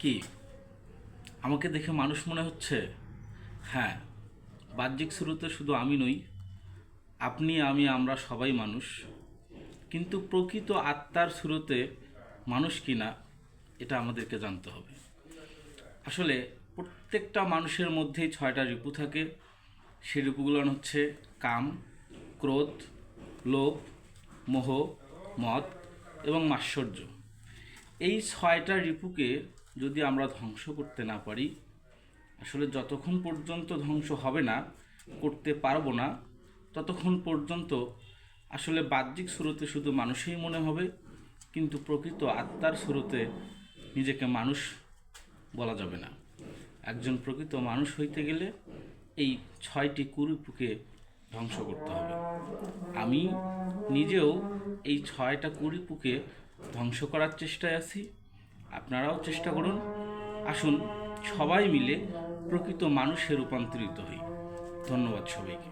কি আমাকে দেখে মানুষ মনে হচ্ছে? হ্যাঁ, বাহ্যিক শুরুতে শুধু আমি নই, আপনি, আমি, আমরা সবাই মানুষ। কিন্তু প্রকৃত আত্মার শুরুতে মানুষ কিনা এটা আমাদেরকে জানতে হবে। আসলে প্রত্যেকটা মানুষের মধ্যেই 6টা রিপু থাকে। সেই রিপুগুলো হচ্ছে কাম, ক্রোধ, লোভ, মোহ, মদ এবং মাৎসর্য। এই 6টা রিপুকে যদি আমরা ধ্বংস করতে না পারি, আসলে যতক্ষণ পর্যন্ত ধ্বংস হবে না, করতে পারবো না, ততক্ষণ পর্যন্ত আসলে বাহ্যিক শুরুতে শুধু মানুষই মনে হবে, কিন্তু প্রকৃত আত্মার শুরুতে নিজেকে মানুষ বলা যাবে না। একজন প্রকৃত মানুষ হইতে গেলে এই 6টি কুরিপুকে ধ্বংস করতে হবে। আমি নিজেও এই 6টা কুরিপুকে ধ্বংস করার চেষ্টায় আছি। আপনারাও চেষ্টা করুন। আসুন সবাই মিলে প্রকৃত মানুষে রূপান্তরিত হই। ধন্যবাদ সবাইকে।